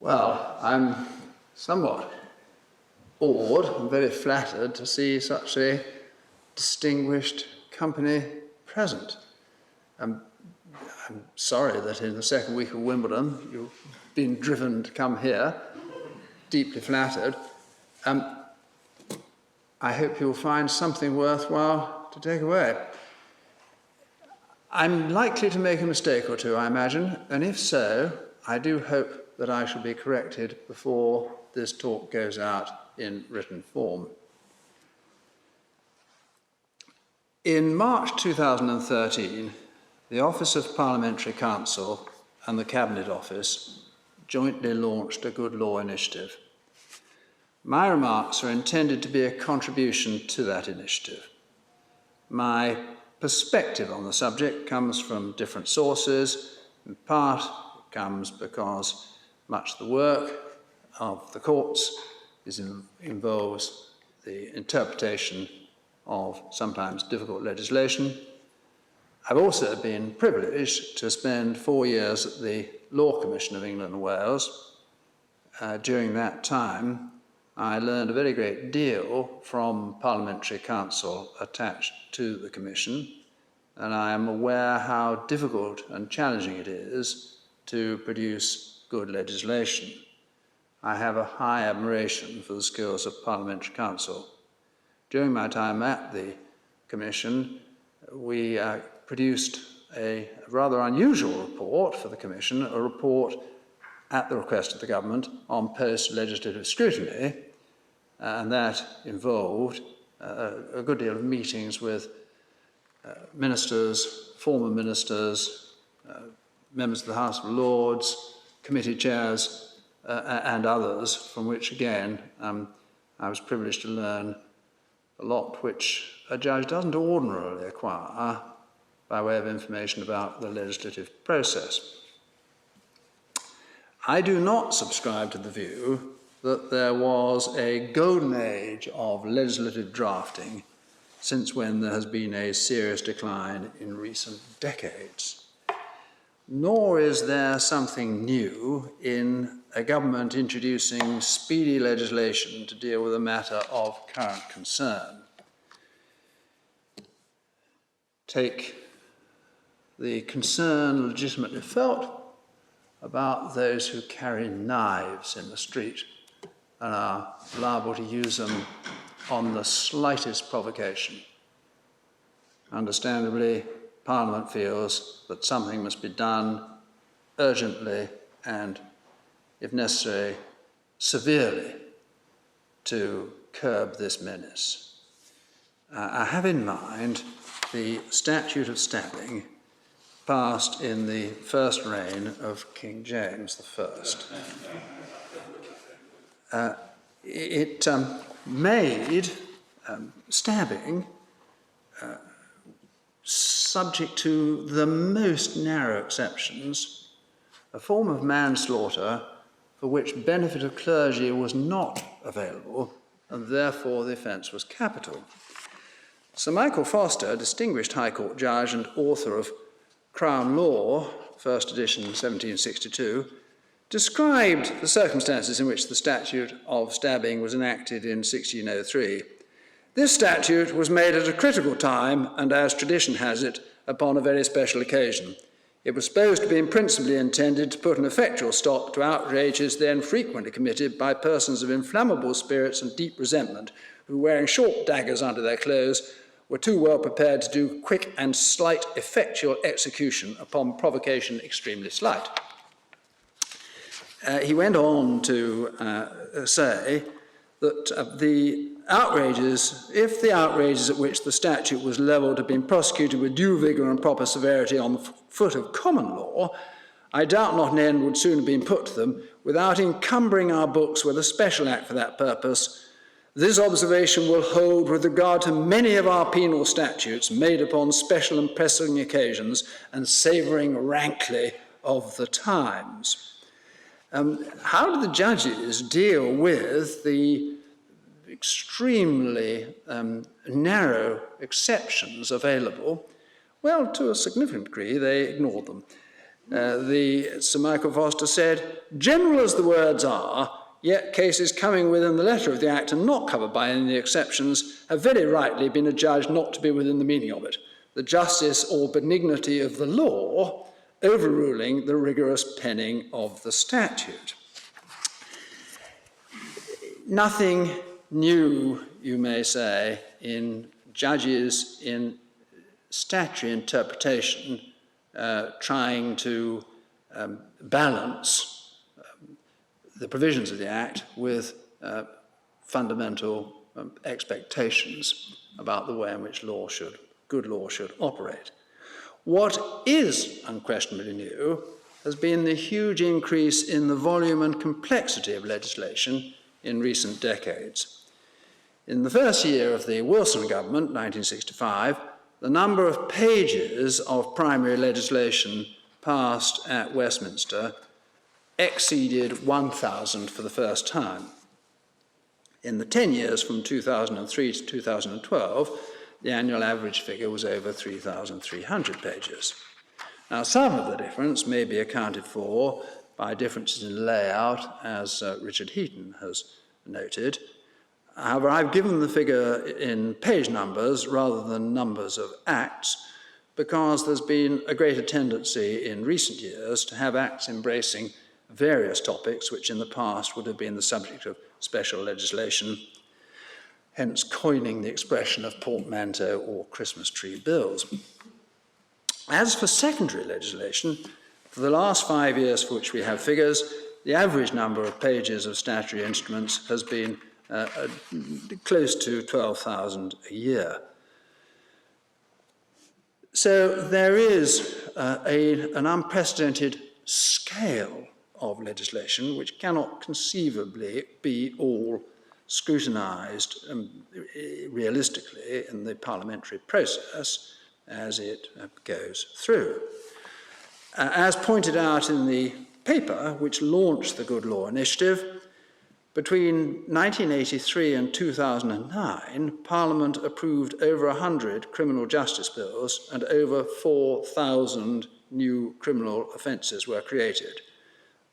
Well, I'm somewhat awed and very flattered to see such a distinguished company present. I'm sorry that in the second week of Wimbledon you've been driven to come here, deeply flattered. I hope you'll find something worthwhile to take away. I'm likely to make a mistake or two, I imagine, and if so, I do hope that I shall be corrected before this talk goes out in written form. In March 2013, the Office of Parliamentary Counsel and the Cabinet Office jointly launched a Good Law initiative. My remarks are intended to be a contribution to that initiative. My perspective on the subject comes from different sources. In part, it comes because much of the work of the courts involves the interpretation of sometimes difficult legislation. I've also been privileged to spend 4 years at the Law Commission of England and Wales. During that time, I learned a very great deal from parliamentary counsel attached to the Commission, and I am aware how difficult and challenging it is to produce good legislation. I have a high admiration for the skills of parliamentary counsel. During my time at the Commission, we produced a rather unusual report for the Commission, a report at the request of the government on post-legislative scrutiny, and that involved a good deal of meetings with ministers, former ministers, members of the House of Lords, committee chairs, and others, from which, again, I was privileged to learn a lot which a judge doesn't ordinarily acquire by way of information about the legislative process. I do not subscribe to the view that there was a golden age of legislative drafting since when there has been a serious decline in recent decades. Nor is there something new in a government introducing speedy legislation to deal with a matter of current concern. Take the concern legitimately felt about those who carry knives in the street and are liable to use them on the slightest provocation. Understandably, Parliament feels that something must be done urgently and, if necessary, severely to curb this menace. I have in mind the Statute of Stabbing passed in the first reign of King James I. It made stabbing subject to the most narrow exceptions, a form of manslaughter for which benefit of clergy was not available, and therefore the offence was capital. Sir Michael Foster, a distinguished High Court judge and author of Crown Law, first edition 1762, described the circumstances in which the statute of stabbing was enacted in 1603. This statute was made at a critical time and, as tradition has it, upon a very special occasion. It was supposed to be principally intended to put an effectual stop to outrages then frequently committed by persons of inflammable spirits and deep resentment, who, wearing short daggers under their clothes, were too well prepared to do quick and slight effectual execution upon provocation extremely slight. He went on to say that the outrages, if the outrages at which the statute was levelled had been prosecuted with due vigour and proper severity on the foot of common law, I doubt not an end would soon have been put to them without encumbering our books with a special act for that purpose. This observation will hold with regard to many of our penal statutes made upon special and pressing occasions and savouring rankly of the times. How do the judges deal with the extremely narrow exceptions available? Well, to a significant degree, they ignore them. Sir Michael Foster said, "General as the words are, yet cases coming within the letter of the Act and not covered by any exceptions have very rightly been adjudged not to be within the meaning of it, the justice or benignity of the law overruling the rigorous penning of the statute." Nothing new, you may say, in judges in statutory interpretation trying to balance the provisions of the Act with fundamental expectations about the way in which good law should operate. What is unquestionably new has been the huge increase in the volume and complexity of legislation in recent decades. In the first year of the Wilson government, 1965, the number of pages of primary legislation passed at Westminster exceeded 1,000 for the first time. In the 10 years from 2003 to 2012, the annual average figure was over 3,300 pages. Now, some of the difference may be accounted for by differences in layout, as Richard Heaton has noted. However, I've given the figure in page numbers rather than numbers of acts because there's been a greater tendency in recent years to have acts embracing various topics which in the past would have been the subject of special legislation, hence coining the expression of portmanteau or Christmas tree bills. As for secondary legislation, for the last 5 years for which we have figures, the average number of pages of statutory instruments has been close to 12,000 a year. So there is an unprecedented scale of legislation which cannot conceivably be all scrutinised realistically in the parliamentary process as it goes through. As pointed out in the paper which launched the Good Law Initiative, between 1983 and 2009, Parliament approved over 100 criminal justice bills and over 4,000 new criminal offences were created.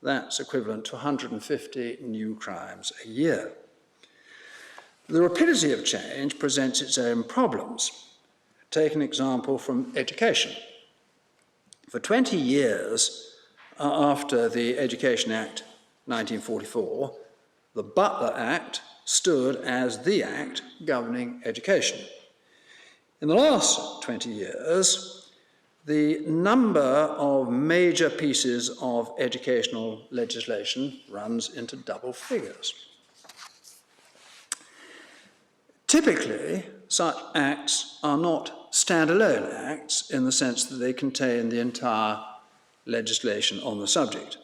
That's equivalent to 150 new crimes a year. The rapidity of change presents its own problems. Take an example from education. For 20 years after the Education Act 1944, the Butler Act stood as the act governing education. In the last 20 years, the number of major pieces of educational legislation runs into double figures. Typically, such acts are not standalone acts in the sense that they contain the entire legislation on the subject.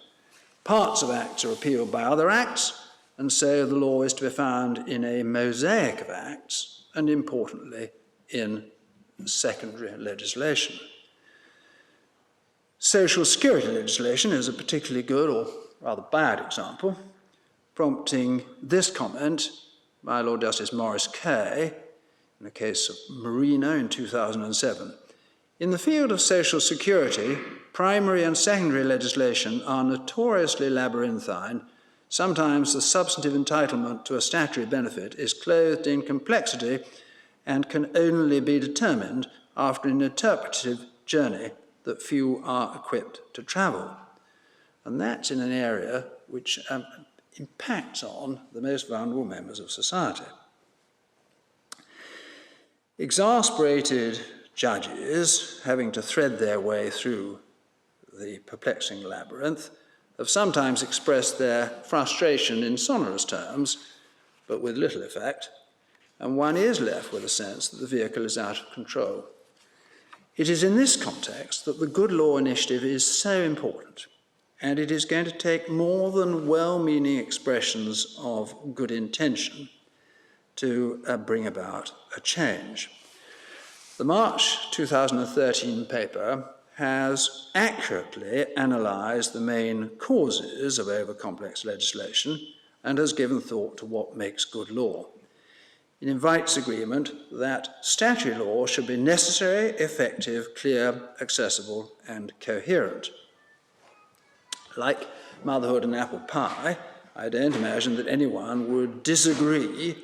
Parts of acts are repealed by other acts, and so the law is to be found in a mosaic of acts, and importantly, in secondary legislation. Social security legislation is a particularly good or rather bad example, prompting this comment by Lord Justice Maurice Kay in the case of Marino in 2007. In the field of social security, primary and secondary legislation are notoriously labyrinthine. Sometimes the substantive entitlement to a statutory benefit is clothed in complexity and can only be determined after an interpretative journey that few are equipped to travel. And that's in an area which impacts on the most vulnerable members of society. Exasperated judges, having to thread their way through the perplexing labyrinth, have sometimes expressed their frustration in sonorous terms, but with little effect, and one is left with a sense that the vehicle is out of control. It is in this context that the Good Law Initiative is so important, and it is going to take more than well-meaning expressions of good intention to bring about a change. The March 2013 paper has accurately analysed the main causes of over-complex legislation and has given thought to what makes good law. It invites agreement that statutory law should be necessary, effective, clear, accessible, and coherent. Like motherhood and apple pie, I don't imagine that anyone would disagree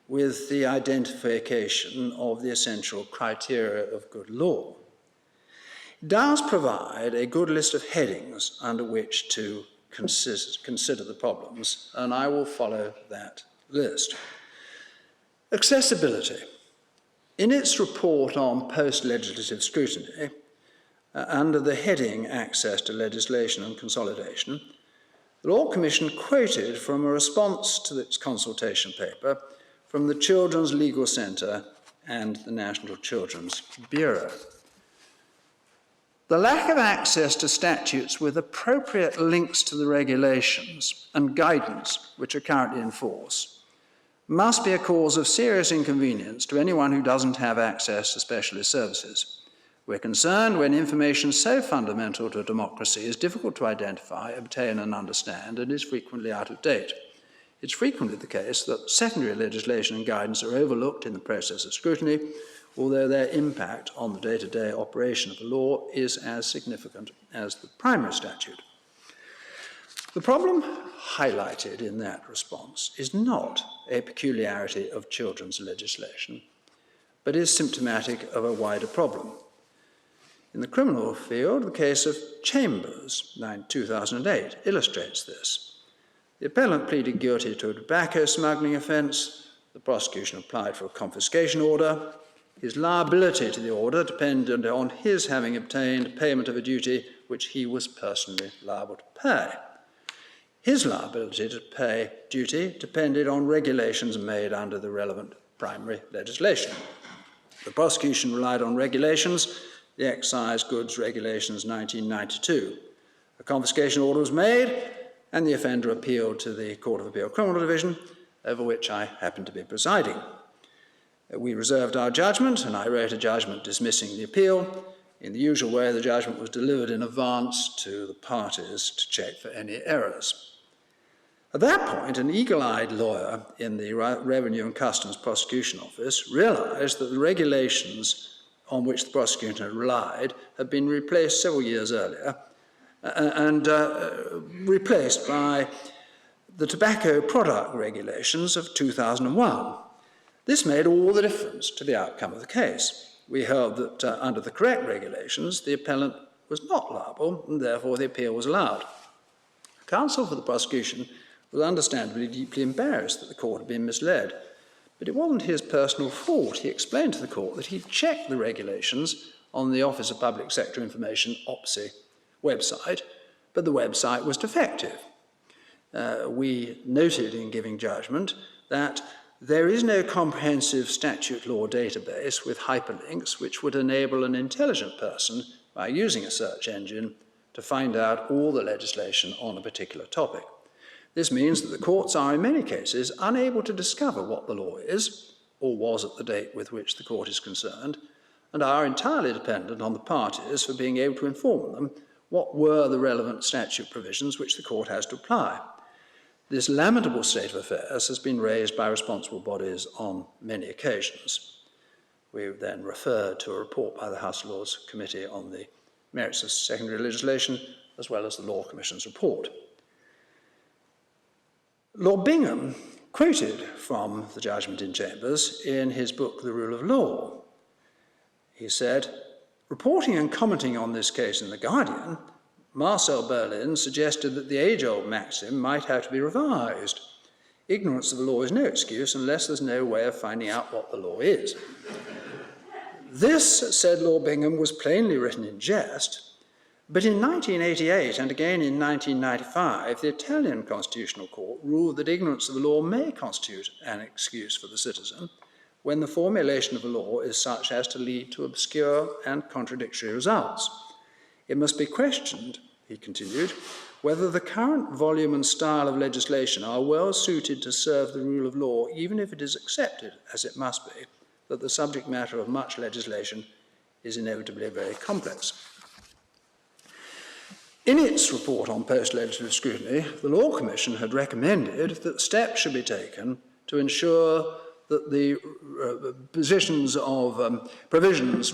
with the identification of the essential criteria of good law. It does provide a good list of headings under which to consider the problems, and I will follow that list. Accessibility. In its report on post-legislative scrutiny, under the heading Access to Legislation and Consolidation, the Law Commission quoted from a response to its consultation paper from the Children's Legal Centre and the National Children's Bureau. The lack of access to statutes with appropriate links to the regulations and guidance which are currently in force must be a cause of serious inconvenience to anyone who doesn't have access to specialist services. We're concerned when information so fundamental to democracy is difficult to identify, obtain and understand, and is frequently out of date. It's frequently the case that secondary legislation and guidance are overlooked in the process of scrutiny, although their impact on the day-to-day operation of the law is as significant as the primary statute. The problem highlighted in that response is not a peculiarity of children's legislation, but is symptomatic of a wider problem. In the criminal field, the case of Chambers, 2008, illustrates this. The appellant pleaded guilty to a tobacco smuggling offence. The prosecution applied for a confiscation order. His liability to the order depended on his having obtained payment of a duty which he was personally liable to pay. His liability to pay duty depended on regulations made under the relevant primary legislation. The prosecution relied on regulations, the Excise Goods Regulations 1992. A confiscation order was made, and the offender appealed to the Court of Appeal Criminal Division, over which I happened to be presiding. We reserved our judgment, and I wrote a judgment dismissing the appeal. In the usual way, the judgment was delivered in advance to the parties to check for any errors. At that point, an eagle-eyed lawyer in the Revenue and Customs Prosecution Office realized that the regulations on which the prosecutor had relied had been replaced several years earlier and replaced by the tobacco product regulations of 2001. This made all the difference to the outcome of the case. We held that under the correct regulations, the appellant was not liable, and therefore the appeal was allowed. Counsel for the prosecution was understandably deeply embarrassed that the court had been misled. But it wasn't his personal fault. He explained to the court that he'd checked the regulations on the Office of Public Sector Information, OPSI, website, but the website was defective. We noted in giving judgment that there is no comprehensive statute law database with hyperlinks which would enable an intelligent person, by using a search engine, to find out all the legislation on a particular topic. This means that the courts are, in many cases, unable to discover what the law is, or was at the date with which the court is concerned, and are entirely dependent on the parties for being able to inform them what were the relevant statute provisions which the court has to apply. This lamentable state of affairs has been raised by responsible bodies on many occasions. We then referred to a report by the House of Lords Committee on the merits of secondary legislation, as well as the Law Commission's report. Lord Bingham quoted from the judgment in Chambers in his book, The Rule of Law. He said, reporting and commenting on this case in The Guardian, Marcel Berlin suggested that the age-old maxim might have to be revised. Ignorance of the law is no excuse unless there's no way of finding out what the law is. This, said Lord Bingham, was plainly written in jest, but in 1988 and again in 1995, the Italian Constitutional Court ruled that ignorance of the law may constitute an excuse for the citizen when the formulation of a law is such as to lead to obscure and contradictory results. It must be questioned, he continued, whether the current volume and style of legislation are well suited to serve the rule of law, even if it is accepted, as it must be, that the subject matter of much legislation is inevitably very complex. In its report on post-legislative scrutiny, the Law Commission had recommended that steps should be taken to ensure that the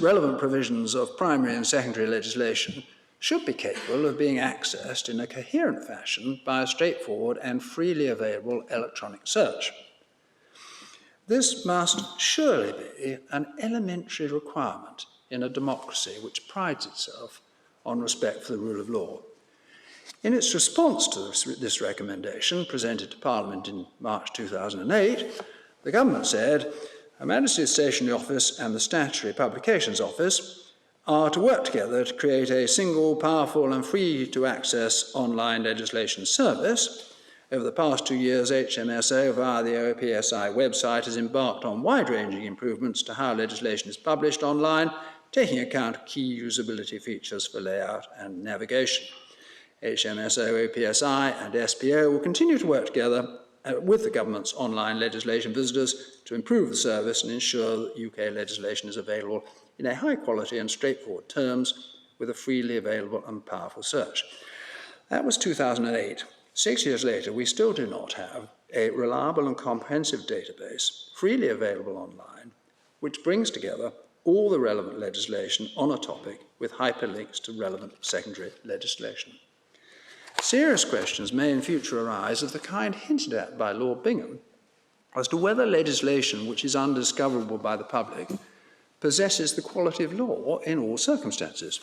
relevant provisions of primary and secondary legislation should be capable of being accessed in a coherent fashion by a straightforward and freely available electronic search. This must surely be an elementary requirement in a democracy which prides itself on respect for the rule of law. In its response to this recommendation, presented to Parliament in March 2008, the government said, Her Majesty's Stationery Office and the Statutory Publications Office are to work together to create a single, powerful and free-to-access online legislation service. Over the past 2 years, HMSO, via the OPSI website, has embarked on wide-ranging improvements to how legislation is published online, taking account of key usability features for layout and navigation. HMSO, OPSI and SPO will continue to work together with the government's online legislation visitors to improve the service and ensure that UK legislation is available in a high quality and straightforward terms with a freely available and powerful search. That was 2008. 6 years later, we still do not have a reliable and comprehensive database freely available online, which brings together all the relevant legislation on a topic with hyperlinks to relevant secondary legislation. Serious questions may in future arise of the kind hinted at by Lord Bingham as to whether legislation which is undiscoverable by the public possesses the quality of law in all circumstances.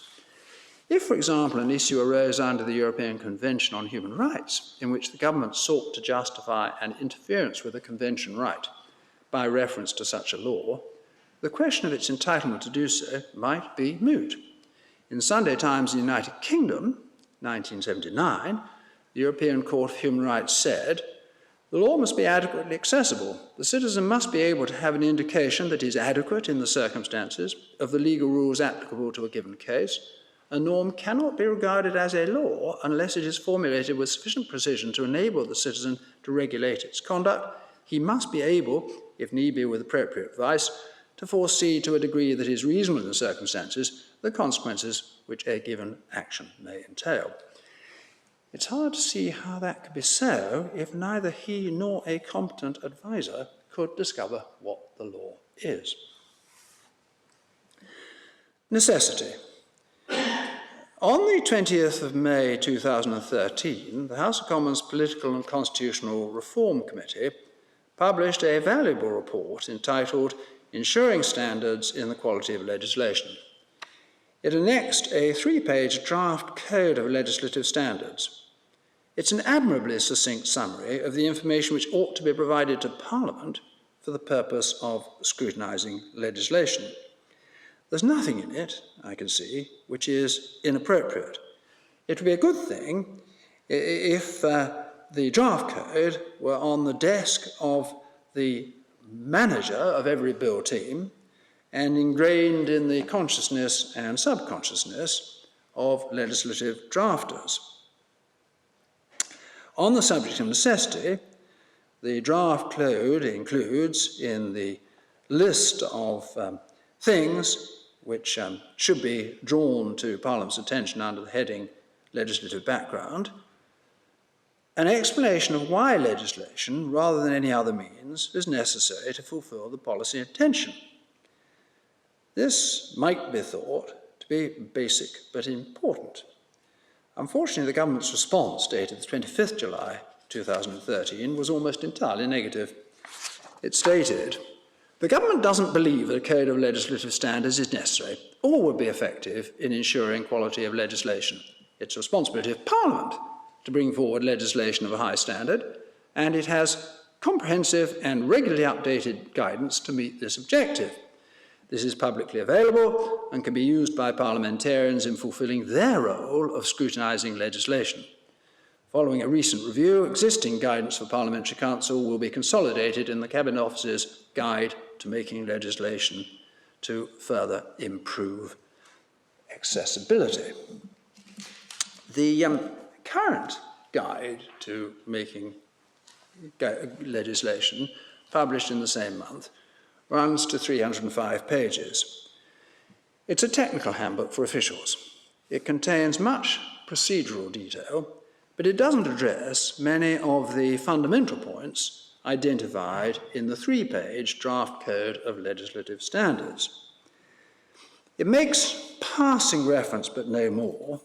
If, for example, an issue arose under the European Convention on Human Rights, in which the government sought to justify an interference with a convention right by reference to such a law, the question of its entitlement to do so might be moot. In Sunday Times in the United Kingdom, 1979, the European Court of Human Rights said, "The law must be adequately accessible. The citizen must be able to have an indication that is adequate in the circumstances of the legal rules applicable to a given case. A norm cannot be regarded as a law unless it is formulated with sufficient precision to enable the citizen to regulate its conduct. He must be able, if need be with appropriate advice, to foresee to a degree that is reasonable in the circumstances the consequences which a given action may entail." It's hard to see how that could be so if neither he nor a competent advisor could discover what the law is. Necessity. On the 20th of May 2013, the House of Commons Political and Constitutional Reform Committee published a valuable report entitled Ensuring Standards in the Quality of Legislation. It annexed a 3-page draft code of legislative standards. It's an admirably succinct summary of the information which ought to be provided to Parliament for the purpose of scrutinising legislation. There's nothing in it, I can see, which is inappropriate. It would be a good thing if the draft code were on the desk of the manager of every bill team and ingrained in the consciousness and subconsciousness of legislative drafters. On the subject of necessity, the draft code includes in the list of things which should be drawn to Parliament's attention under the heading legislative background, an explanation of why legislation, rather than any other means, is necessary to fulfil the policy intention. This might be thought to be basic but important. Unfortunately, the government's response, dated the 25th July 2013, was almost entirely negative. It stated, "The government doesn't believe that a code of legislative standards is necessary or would be effective in ensuring quality of legislation. It's the responsibility of Parliament to bring forward legislation of a high standard, and it has comprehensive and regularly updated guidance to meet this objective. This is publicly available and can be used by parliamentarians in fulfilling their role of scrutinising legislation. Following a recent review, existing guidance for Parliamentary Council will be consolidated in the Cabinet Office's Guide to Making Legislation to further improve accessibility." The current Guide to Making Legislation, published in the same month, runs to 305 pages. It's a technical handbook for officials. It contains much procedural detail, but it doesn't address many of the fundamental points identified in the 3-page draft code of legislative standards. It makes passing reference, but no more,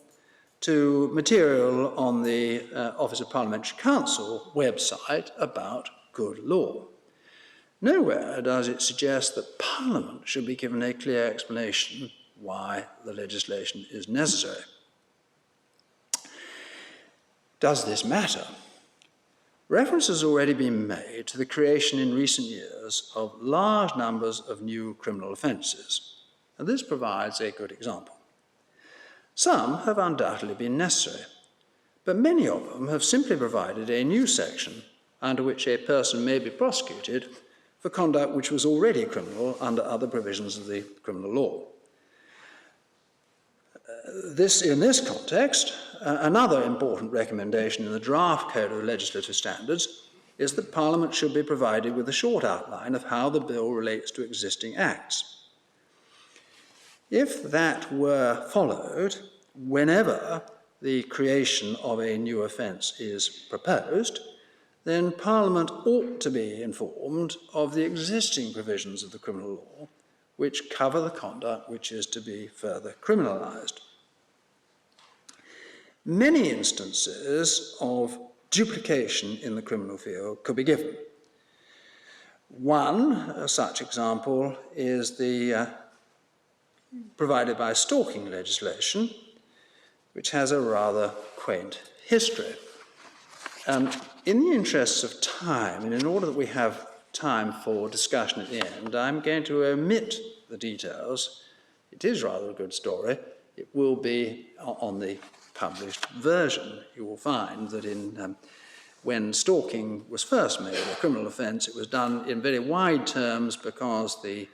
to material on the Office of Parliamentary Counsel website about good law. Nowhere does it suggest that Parliament should be given a clear explanation why the legislation is necessary. Does this matter? Reference has already been made to the creation in recent years of large numbers of new criminal offences, and this provides a good example. Some have undoubtedly been necessary, but many of them have simply provided a new section under which a person may be prosecuted for conduct which was already criminal under other provisions of the criminal law. In this context, another important recommendation in the draft Code of Legislative Standards is that Parliament should be provided with a short outline of how the bill relates to existing acts. If that were followed, whenever the creation of a new offence is proposed, then Parliament ought to be informed of the existing provisions of the criminal law which cover the conduct which is to be further criminalised. Many instances of duplication in the criminal field could be given. One such example is the provided by stalking legislation, which has a rather quaint history. In the interests of time, and in order that we have time for discussion at the end, I'm going to omit the details. It is rather a good story. It will be on the published version. You will find that when stalking was first made a criminal offence, it was done in very wide terms because the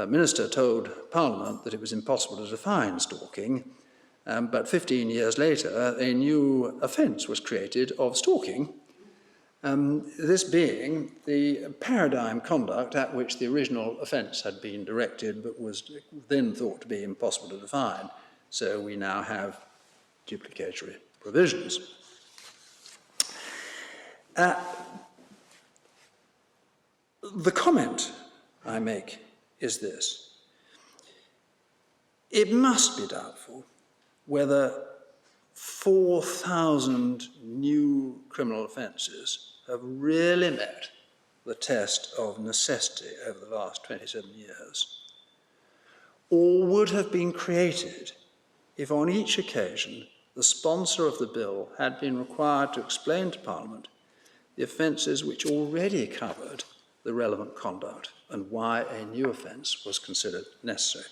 minister told Parliament that it was impossible to define stalking, but 15 years later a new offence was created of stalking, this being the paradigm conduct at which the original offence had been directed but was then thought to be impossible to define. So we now have duplicatory provisions. The comment I make is this: it must be doubtful whether 4,000 new criminal offences have really met the test of necessity over the last 27 years, or would have been created if on each occasion the sponsor of the bill had been required to explain to Parliament the offences which already covered the relevant conduct and why a new offence was considered necessary.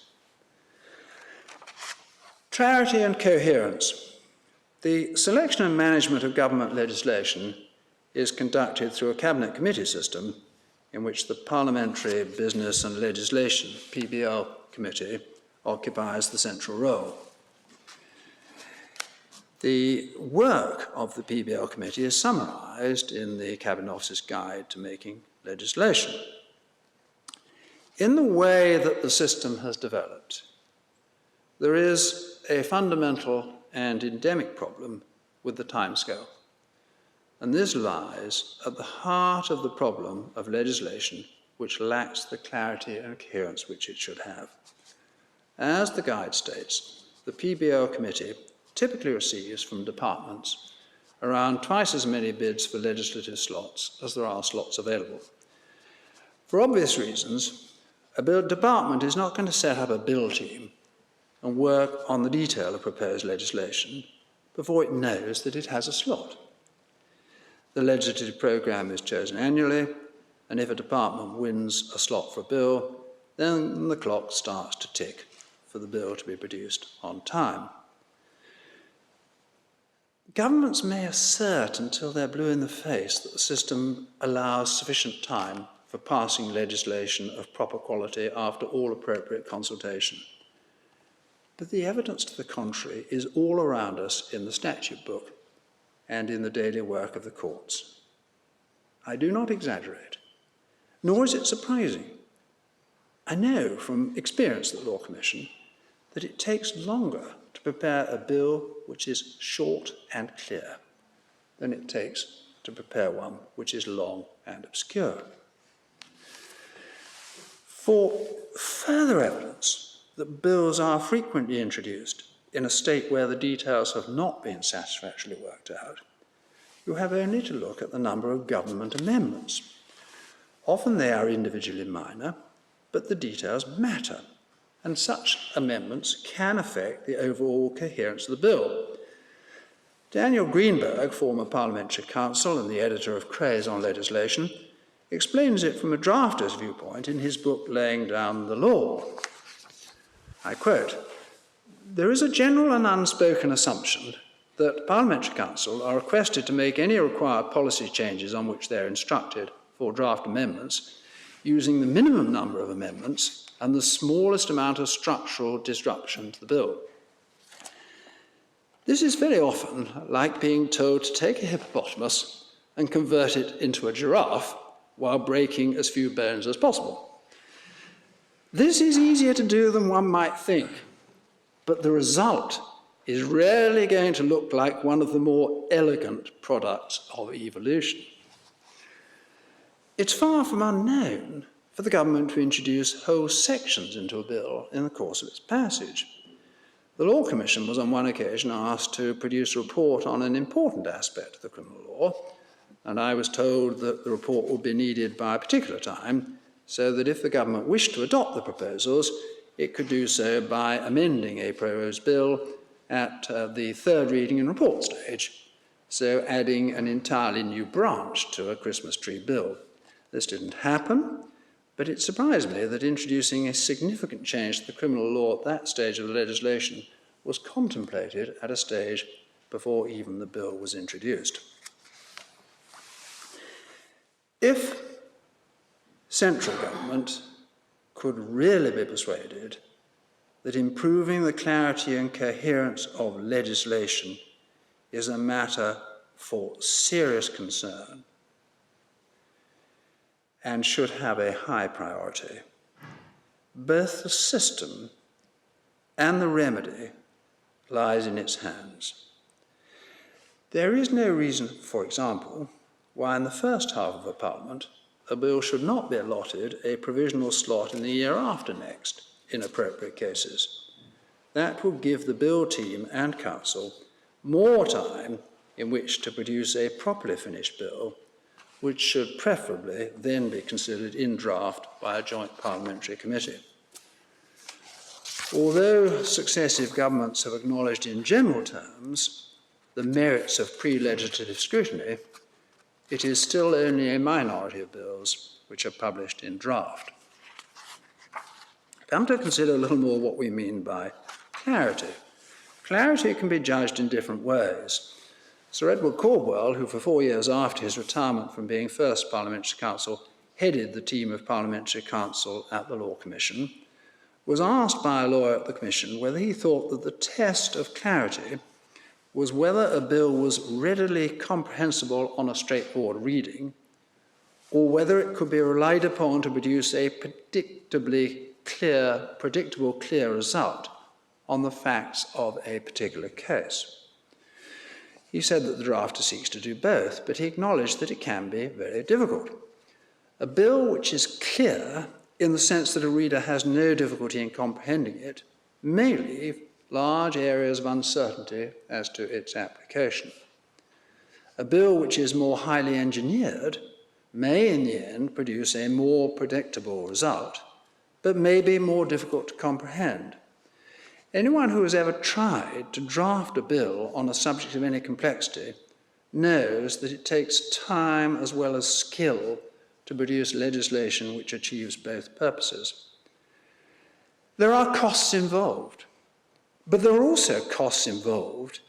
Clarity and coherence. The selection and management of government legislation is conducted through a cabinet committee system in which the Parliamentary Business and Legislation, PBL committee, occupies the central role. The work of the PBL committee is summarised in the Cabinet Office's Guide to Making Legislation. In the way that the system has developed, there is a fundamental and endemic problem with the timescale, and this lies at the heart of the problem of legislation which lacks the clarity and coherence which it should have. As the guide states, the PBL committee typically receives from departments around twice as many bids for legislative slots as there are slots available. For obvious reasons, a department is not going to set up a bill team and work on the detail of proposed legislation before it knows that it has a slot. The legislative programme is chosen annually, and if a department wins a slot for a bill, then the clock starts to tick for the bill to be produced on time. Governments may assert until they're blue in the face that the system allows sufficient time for passing legislation of proper quality after all appropriate consultation. But the evidence to the contrary is all around us in the statute book and in the daily work of the courts. I do not exaggerate, nor is it surprising. I know from experience at the Law Commission that it takes longer to prepare a bill which is short and clear than it takes to prepare one which is long and obscure. For further evidence that bills are frequently introduced in a state where the details have not been satisfactorily worked out, you have only to look at the number of government amendments. Often they are individually minor, but the details matter, and such amendments can affect the overall coherence of the bill. Daniel Greenberg, former parliamentary counsel and the editor of Craze on Legislation, explains it from a drafter's viewpoint in his book Laying Down the Law. I quote, "There is a general and unspoken assumption that parliamentary counsel are requested to make any required policy changes on which they're instructed for draft amendments using the minimum number of amendments and the smallest amount of structural disruption to the bill. This is very often like being told to take a hippopotamus and convert it into a giraffe while breaking as few bones as possible. This is easier to do than one might think, but the result is rarely going to look like one of the more elegant products of evolution. It's far from unknown for the government to introduce whole sections into a bill in the course of its passage. The Law Commission was on one occasion asked to produce a report on an important aspect of the criminal law, and I was told that the report would be needed by a particular time, so that if the government wished to adopt the proposals, it could do so by amending a proposed bill at the third reading and report stage, so adding an entirely new branch to a Christmas tree bill. This didn't happen, but it surprised me that introducing a significant change to the criminal law at that stage of the legislation was contemplated at a stage before even the bill was introduced. If central government could really be persuaded that improving the clarity and coherence of legislation is a matter for serious concern and should have a high priority, both the system and the remedy lies in its hands. There is no reason, for example, why in the first half of a parliament a bill should not be allotted a provisional slot in the year after next in appropriate cases. That would give the bill team and council more time in which to produce a properly finished bill, which should preferably then be considered in draft by a joint parliamentary committee. Although successive governments have acknowledged in general terms the merits of pre-legislative scrutiny, it is still only a minority of bills which are published in draft. Come to consider a little more what we mean by clarity. Clarity can be judged in different ways. Sir Edward Caldwell, who for 4 years after his retirement from being first parliamentary counsel headed the team of parliamentary counsel at the Law Commission, was asked by a lawyer at the Commission whether he thought that the test of clarity was whether a bill was readily comprehensible on a straightforward reading, or whether it could be relied upon to produce a predictable, clear result on the facts of a particular case. He said that the drafter seeks to do both, but he acknowledged that it can be very difficult. A bill which is clear in the sense that a reader has no difficulty in comprehending it may leave large areas of uncertainty as to its application. A bill which is more highly engineered may in the end produce a more predictable result, but may be more difficult to comprehend. Anyone who has ever tried to draft a bill on a subject of any complexity knows that it takes time as well as skill to produce legislation which achieves both purposes. There are costs involved, but there are also costs involved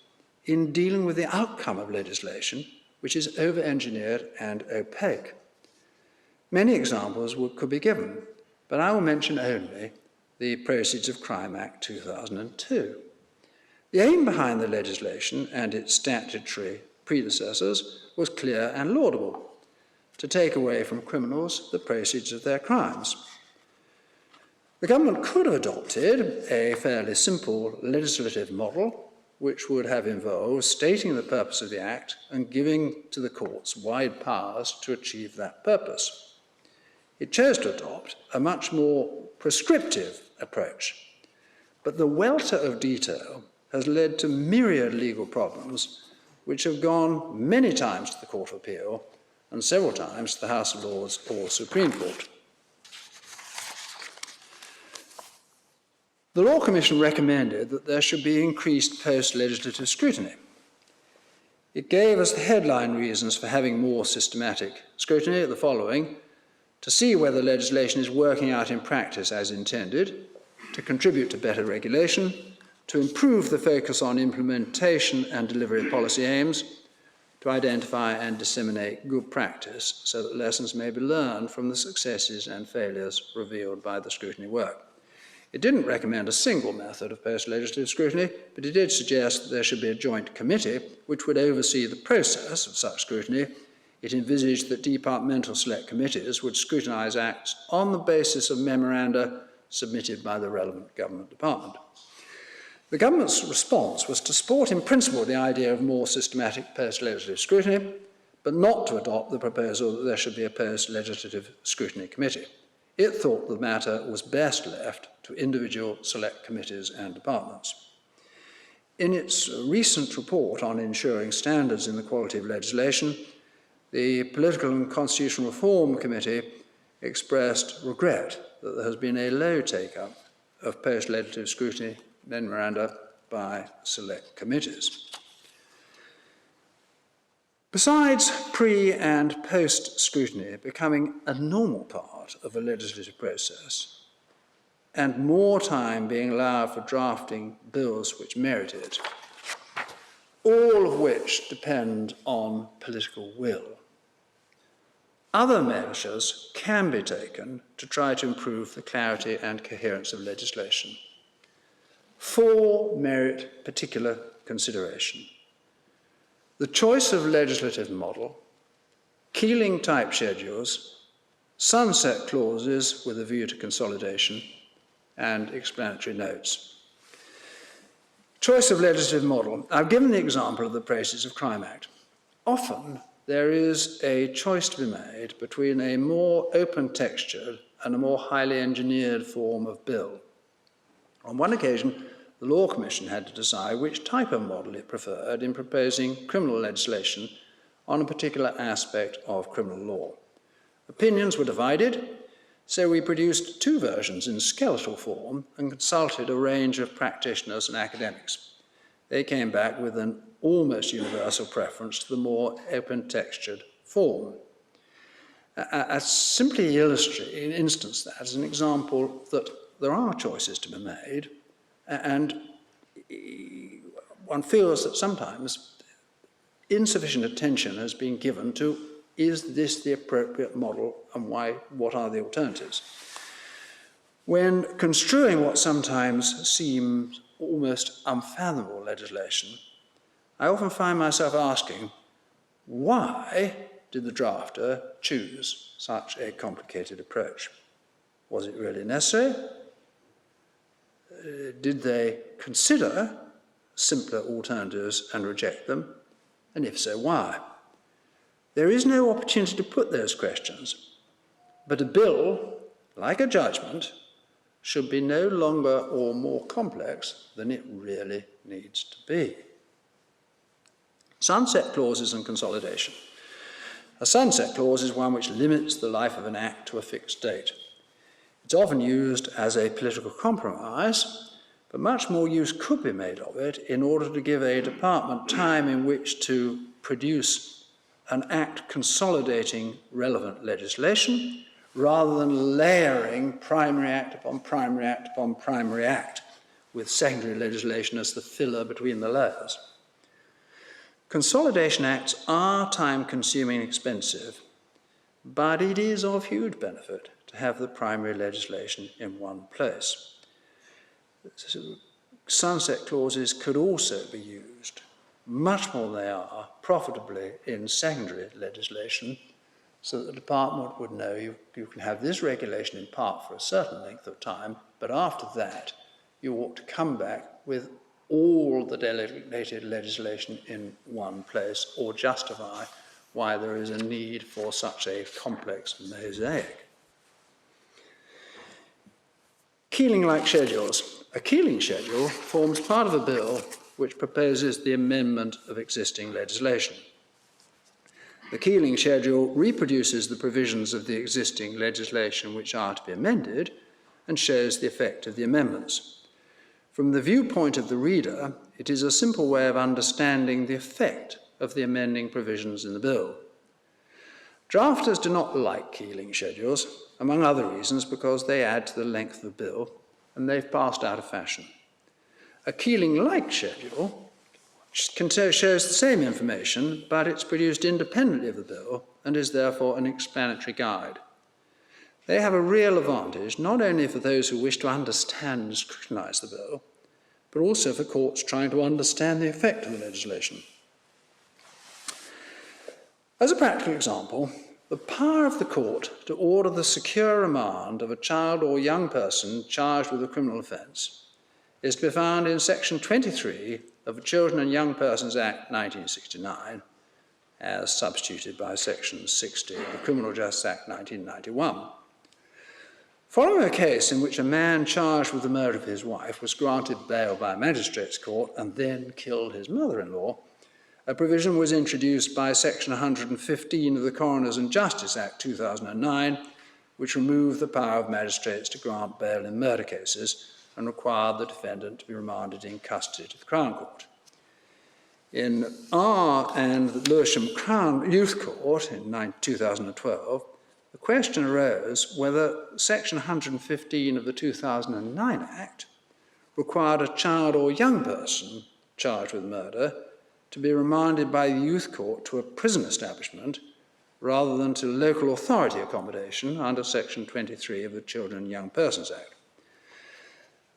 in dealing with the outcome of legislation which is over-engineered and opaque. Many examples could be given, but I will mention only the Proceeds of Crime Act 2002. The aim behind the legislation and its statutory predecessors was clear and laudable: to take away from criminals the proceeds of their crimes. The government could have adopted a fairly simple legislative model, which would have involved stating the purpose of the Act and giving to the courts wide powers to achieve that purpose. It chose to adopt a much more prescriptive approach, but the welter of detail has led to myriad legal problems which have gone many times to the Court of Appeal and several times to the House of Lords or Supreme Court. The Law Commission recommended that there should be increased post-legislative scrutiny. It gave us the headline reasons for having more systematic scrutiny, the following: to see whether legislation is working out in practice as intended, to contribute to better regulation, to improve the focus on implementation and delivery of policy aims, to identify and disseminate good practice so that lessons may be learned from the successes and failures revealed by the scrutiny work. It didn't recommend a single method of post-legislative scrutiny, but it did suggest that there should be a joint committee which would oversee the process of such scrutiny. It envisaged that departmental select committees would scrutinise acts on the basis of memoranda submitted by the relevant government department. The government's response was to support in principle the idea of more systematic post-legislative scrutiny, but not to adopt the proposal that there should be a post-legislative scrutiny committee. It thought the matter was best left to individual select committees and departments. In its recent report on ensuring standards in the quality of legislation, the Political and Constitutional Reform Committee expressed regret that there has been a low take-up of post-legislative scrutiny memoranda by select committees. Besides pre- and post-scrutiny becoming a normal part of a legislative process, and more time being allowed for drafting bills which merit it, all of which depend on political will, other measures can be taken to try to improve the clarity and coherence of legislation. Four merit particular consideration: the choice of legislative model, Keeling-type schedules, sunset clauses with a view to consolidation, and explanatory notes. Choice of legislative model. I've given the example of the Process of Crime Act. Often there is a choice to be made between a more open-textured and a more highly engineered form of bill. On one occasion, the Law Commission had to decide which type of model it preferred in proposing criminal legislation on a particular aspect of criminal law. Opinions were divided, so we produced two versions in skeletal form and consulted a range of practitioners and academics. They came back with an almost universal preference to the more open-textured form. I simply instance that as an example that there are choices to be made, and one feels that sometimes insufficient attention has been given to, is this the appropriate model and why? What are the alternatives? When construing what sometimes seems almost unfathomable legislation, I often find myself asking, why did the drafter choose such a complicated approach? Was it really necessary? Did they consider simpler alternatives and reject them? And if so, why? There is no opportunity to put those questions, but a bill, like a judgment, should be no longer or more complex than it really needs to be. Sunset clauses and consolidation. A sunset clause is one which limits the life of an act to a fixed date. It's often used as a political compromise, but much more use could be made of it in order to give a department time in which to produce an act consolidating relevant legislation, rather than layering primary act upon primary act upon primary act, with secondary legislation as the filler between the layers. Consolidation acts are time-consuming and expensive, but it is of huge benefit to have the primary legislation in one place. Sunset clauses could also be used, much more than they are, profitably in secondary legislation, so that the department would know you can have this regulation in part for a certain length of time, but after that you ought to come back with all the delegated legislation in one place, or justify why there is a need for such a complex mosaic. Keeling-like schedules. A Keeling schedule forms part of a bill which proposes the amendment of existing legislation. The Keeling Schedule reproduces the provisions of the existing legislation which are to be amended and shows the effect of the amendments. From the viewpoint of the reader, it is a simple way of understanding the effect of the amending provisions in the bill. Drafters do not like Keeling schedules, among other reasons because they add to the length of the bill, and they've passed out of fashion. A Keeling-like schedule shows the same information, but it's produced independently of the bill and is therefore an explanatory guide. They have a real advantage, not only for those who wish to understand and scrutinise the bill, but also for courts trying to understand the effect of the legislation. As a practical example, the power of the court to order the secure remand of a child or young person charged with a criminal offence is to be found in Section 23 of the Children and Young Persons Act 1969, as substituted by Section 60 of the Criminal Justice Act 1991. Following a case in which a man charged with the murder of his wife was granted bail by a magistrate's court and then killed his mother-in-law, a provision was introduced by Section 115 of the Coroners and Justice Act 2009, which removed the power of magistrates to grant bail in murder cases and required the defendant to be remanded in custody to the Crown Court. In R and the Lewisham Crown Youth Court in 2012, the question arose whether Section 115 of the 2009 Act required a child or young person charged with murder to be remanded by the youth court to a prison establishment rather than to local authority accommodation under Section 23 of the Children and Young Persons Act.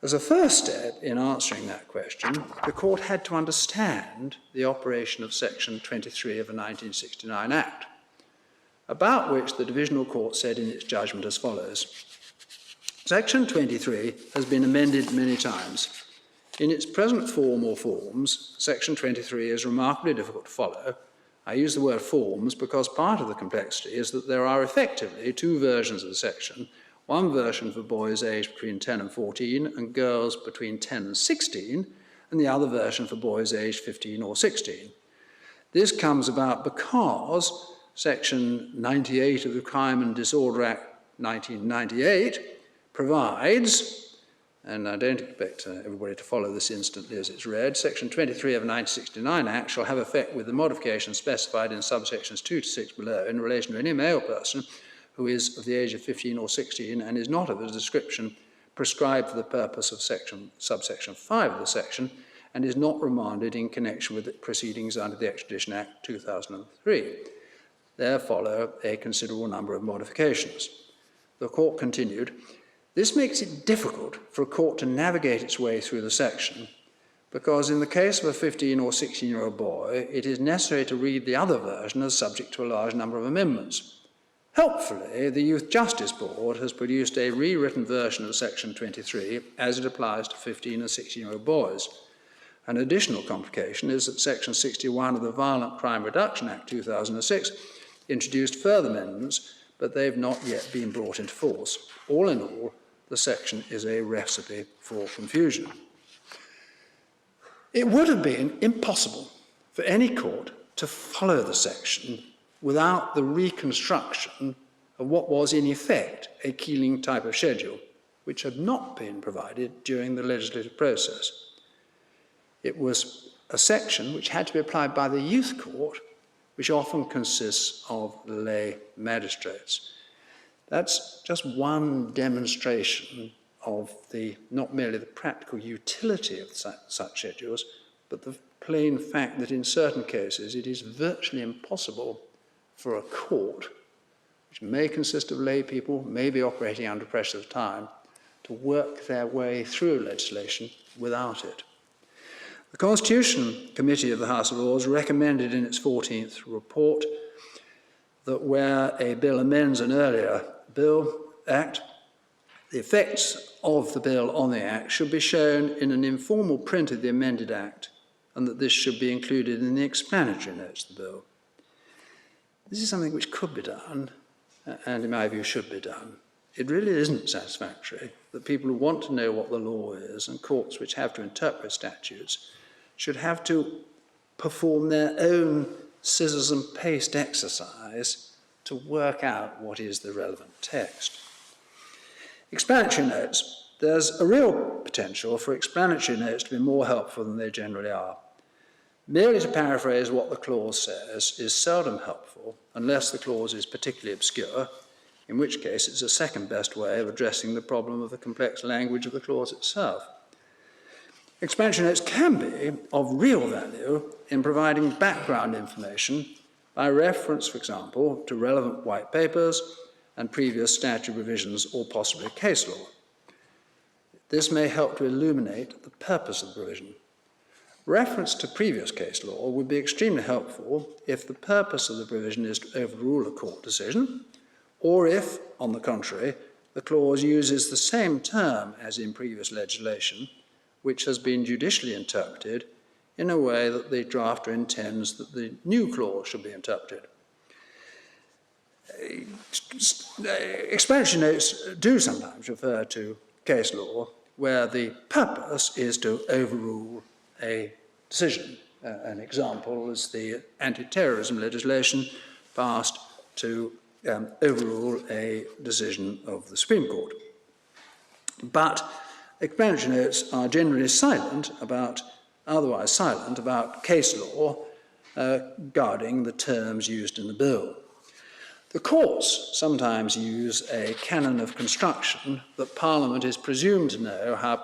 As a first step in answering that question, the court had to understand the operation of Section 23 of the 1969 Act, about which the Divisional Court said in its judgment as follows. Section 23 has been amended many times. In its present form or forms, Section 23 is remarkably difficult to follow. I use the word forms because part of the complexity is that there are effectively two versions of the section, one version for boys aged between 10 and 14 and girls between 10 and 16, and the other version for boys aged 15 or 16. This comes about because Section 98 of the Crime and Disorder Act 1998 provides, and I don't expect everybody to follow this instantly as it's read, Section 23 of the 1969 Act shall have effect with the modifications specified in subsections 2 to 6 below in relation to any male person who is of the age of 15 or 16 and is not of a description prescribed for the purpose of subsection 5 of the section and is not remanded in connection with the proceedings under the Extradition Act 2003. There follow a considerable number of modifications. The court continued, this makes it difficult for a court to navigate its way through the section because in the case of a 15 or 16-year-old boy, it is necessary to read the other version as subject to a large number of amendments. Helpfully, the Youth Justice Board has produced a rewritten version of Section 23 as it applies to 15 and 16-year-old boys. An additional complication is that Section 61 of the Violent Crime Reduction Act 2006 introduced further amendments, but they've not yet been brought into force. All in all, the section is a recipe for confusion. It would have been impossible for any court to follow the section without the reconstruction of what was in effect a Keeling type of schedule, which had not been provided during the legislative process. It was a section which had to be applied by the youth court, which often consists of lay magistrates. That's just one demonstration of not merely the practical utility of such schedules, but the plain fact that in certain cases it is virtually impossible for a court, which may consist of lay people, may be operating under pressure of time, to work their way through legislation without it. The Constitution Committee of the House of Lords recommended in its 14th report that where a bill amends an earlier act, the effects of the bill on the act should be shown in an informal print of the amended act, and that this should be included in the explanatory notes of the bill. This is something which could be done, and in my view should be done. It really isn't satisfactory that people who want to know what the law is, and courts which have to interpret statutes, should have to perform their own scissors and paste exercise to work out what is the relevant text. Explanatory notes. There's a real potential for explanatory notes to be more helpful than they generally are. Merely to paraphrase what the clause says is seldom helpful unless the clause is particularly obscure, in which case it's a second best way of addressing the problem of the complex language of the clause itself. Explanatory notes can be of real value in providing background information by reference, for example, to relevant white papers and previous statute revisions or possibly case law. This may help to illuminate the purpose of the provision. Reference to previous case law would be extremely helpful if the purpose of the provision is to overrule a court decision, or if, on the contrary, the clause uses the same term as in previous legislation, which has been judicially interpreted in a way that the drafter intends that the new clause should be interpreted. Explanatory notes do sometimes refer to case law where the purpose is to overrule a decision. An example is the anti-terrorism legislation passed to overrule a decision of the Supreme Court. But explanatory notes are generally otherwise silent about case law guarding the terms used in the bill. The courts sometimes use a canon of construction that Parliament is presumed to know how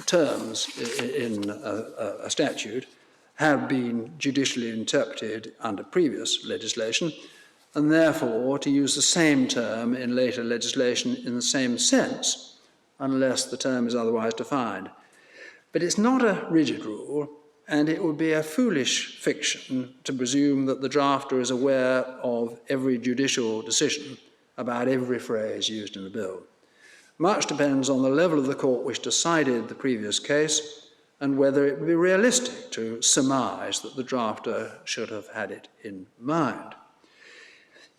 terms in a statute have been judicially interpreted under previous legislation, and therefore to use the same term in later legislation in the same sense, unless the term is otherwise defined. But it's not a rigid rule, and it would be a foolish fiction to presume that the drafter is aware of every judicial decision about every phrase used in the bill. Much depends on the level of the court which decided the previous case and whether it would be realistic to surmise that the drafter should have had it in mind.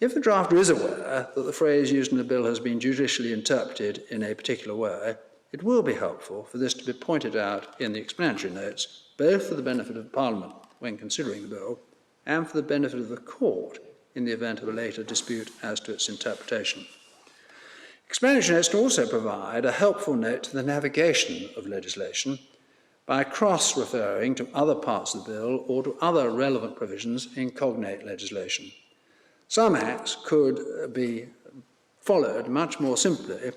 If the drafter is aware that the phrase used in the bill has been judicially interpreted in a particular way, it will be helpful for this to be pointed out in the explanatory notes, both for the benefit of Parliament when considering the bill and for the benefit of the court in the event of a later dispute as to its interpretation. Explanatory notes can also provide a helpful note to the navigation of legislation by cross-referring to other parts of the bill or to other relevant provisions in cognate legislation. Some acts could be followed much more simply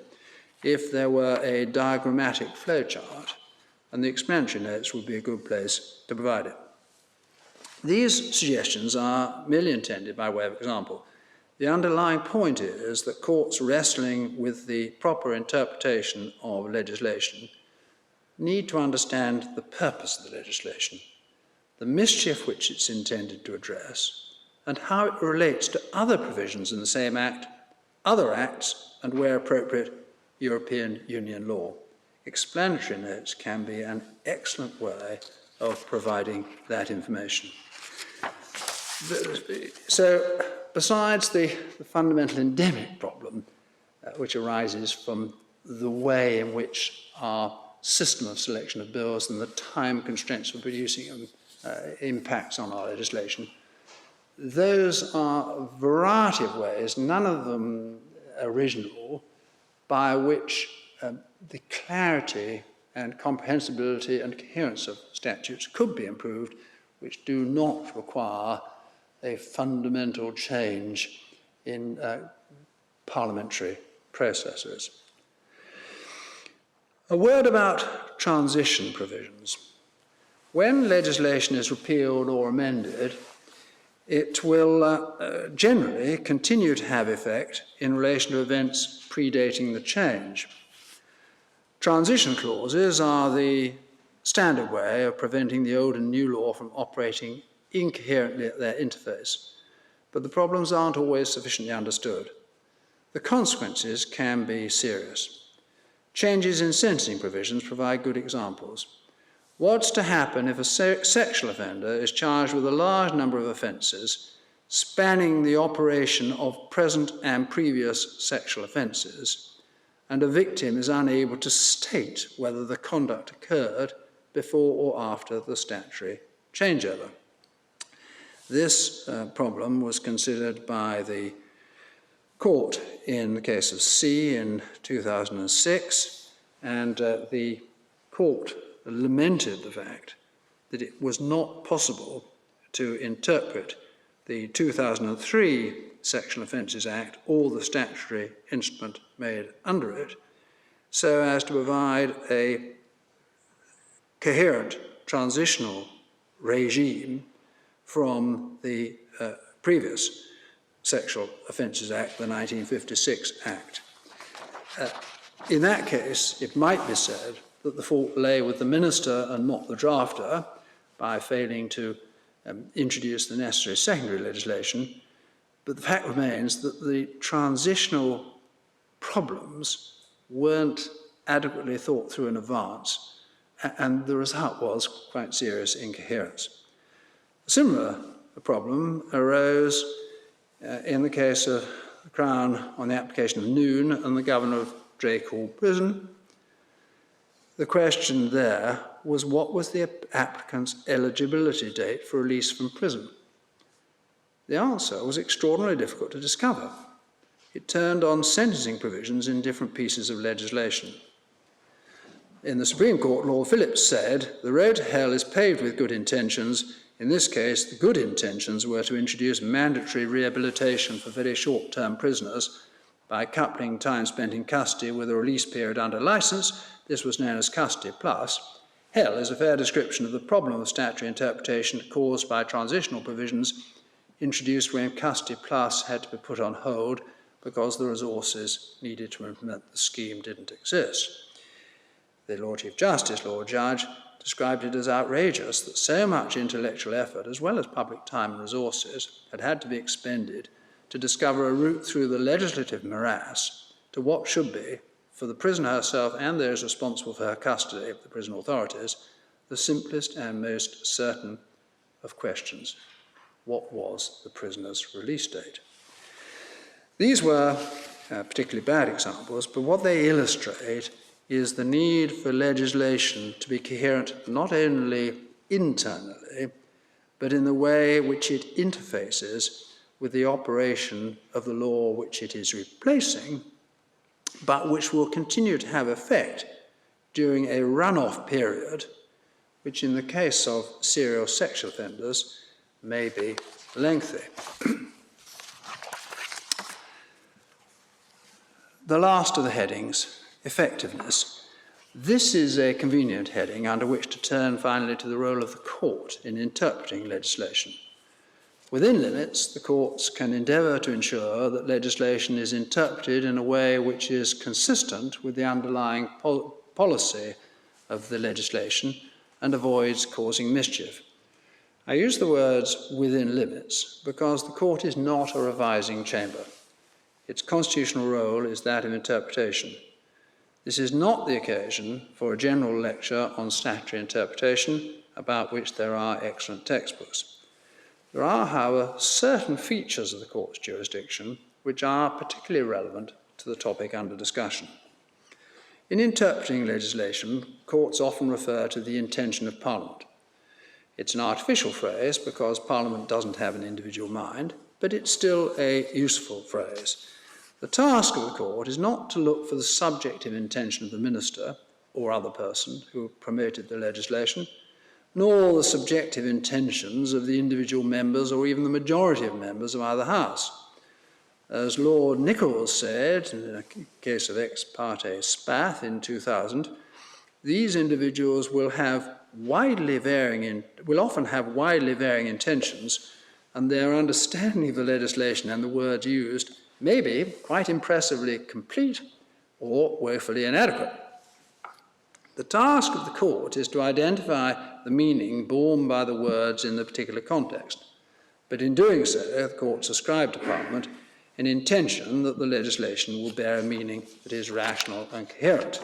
if there were a diagrammatic flowchart, and the explanatory notes would be a good place to provide it. These suggestions are merely intended by way of example. The underlying point is that courts wrestling with the proper interpretation of legislation need to understand the purpose of the legislation, the mischief which it's intended to address, and how it relates to other provisions in the same act, other acts, and where appropriate, European Union law. Explanatory notes can be an excellent way of providing that information. So, besides the fundamental endemic problem which arises from the way in which our system of selection of bills and the time constraints for producing them impacts on our legislation, those are a variety of ways, none of them original, by which the clarity and comprehensibility and coherence of statutes could be improved, which do not require a fundamental change in parliamentary processes. A word about transition provisions. When legislation is repealed or amended, it will generally continue to have effect in relation to events predating the change. Transition clauses are the standard way of preventing the old and new law from operating incoherently at their interface, but the problems aren't always sufficiently understood. The consequences can be serious. Changes in sentencing provisions provide good examples. What's to happen if a sexual offender is charged with a large number of offences spanning the operation of present and previous sexual offences, and a victim is unable to state whether the conduct occurred before or after the statutory changeover. This problem was considered by the court in the case of C in 2006, and the court lamented the fact that it was not possible to interpret the 2003 Sexual Offences Act or the statutory instrument made under it so as to provide a coherent transitional regime from the previous Sexual Offences Act, the 1956 Act. In that case, it might be said that the fault lay with the minister and not the drafter by failing to introduce the necessary secondary legislation, but the fact remains that the transitional problems weren't adequately thought through in advance, and the result was quite serious incoherence. A similar problem arose in the case of the Crown on the application of Noon and the Governor of Drake Hall Prison. The question there was, what was the applicant's eligibility date for release from prison? The answer was extraordinarily difficult to discover. It turned on sentencing provisions in different pieces of legislation. In the Supreme Court, Lord Phillips said, "The road to hell is paved with good intentions. In this case, the good intentions were to introduce mandatory rehabilitation for very short-term prisoners by coupling time spent in custody with a release period under licence. This was known as custody plus. Hell is a fair description of the problem of statutory interpretation caused by transitional provisions introduced when custody plus had to be put on hold because the resources needed to implement the scheme didn't exist." The Lord Chief Justice, Lord Judge, described it as outrageous that so much intellectual effort, as well as public time and resources, had to be expended to discover a route through the legislative morass to what should be, for the prisoner herself and those responsible for her custody, the prison authorities, the simplest and most certain of questions. What was the prisoner's release date? These were particularly bad examples, but what they illustrate is the need for legislation to be coherent not only internally, but in the way which it interfaces with the operation of the law which it is replacing, but which will continue to have effect during a run-off period, which in the case of serial sexual offenders may be lengthy. The last of the headings, effectiveness. This is a convenient heading under which to turn finally to the role of the court in interpreting legislation. Within limits, the courts can endeavour to ensure that legislation is interpreted in a way which is consistent with the underlying policy of the legislation and avoids causing mischief. I use the words within limits because the court is not a revising chamber. Its constitutional role is that of interpretation. This is not the occasion for a general lecture on statutory interpretation, about which there are excellent textbooks. There are, however, certain features of the court's jurisdiction which are particularly relevant to the topic under discussion. In interpreting legislation, courts often refer to the intention of Parliament. It's an artificial phrase because Parliament doesn't have an individual mind, but it's still a useful phrase. The task of the court is not to look for the subjective intention of the minister or other person who promoted the legislation, nor the subjective intentions of the individual members or even the majority of members of either house. As Lord Nichols said in the case of ex parte Spath in 2000, these individuals will often have widely varying intentions, and their understanding of the legislation and the words used may be quite impressively complete or woefully inadequate. The task of the court is to identify the meaning borne by the words in the particular context, but in doing so, the courts ascribe to Parliament an intention that the legislation will bear a meaning that is rational and coherent.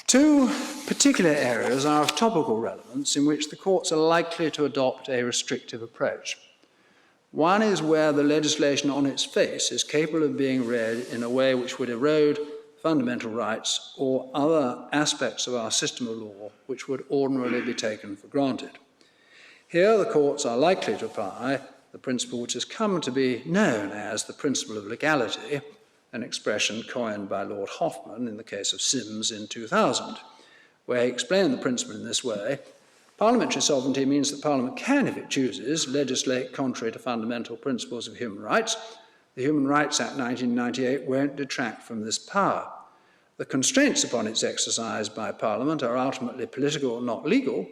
Two particular areas are of topical relevance in which the courts are likely to adopt a restrictive approach. One is where the legislation on its face is capable of being read in a way which would erode fundamental rights, or other aspects of our system of law which would ordinarily be taken for granted. Here, the courts are likely to apply the principle which has come to be known as the principle of legality, an expression coined by Lord Hoffman in the case of Sims in 2000, where he explained the principle in this way: parliamentary sovereignty means that Parliament can, if it chooses, legislate contrary to fundamental principles of human rights. The Human Rights Act 1998 won't detract from this power. The constraints upon its exercise by Parliament are ultimately political, not legal,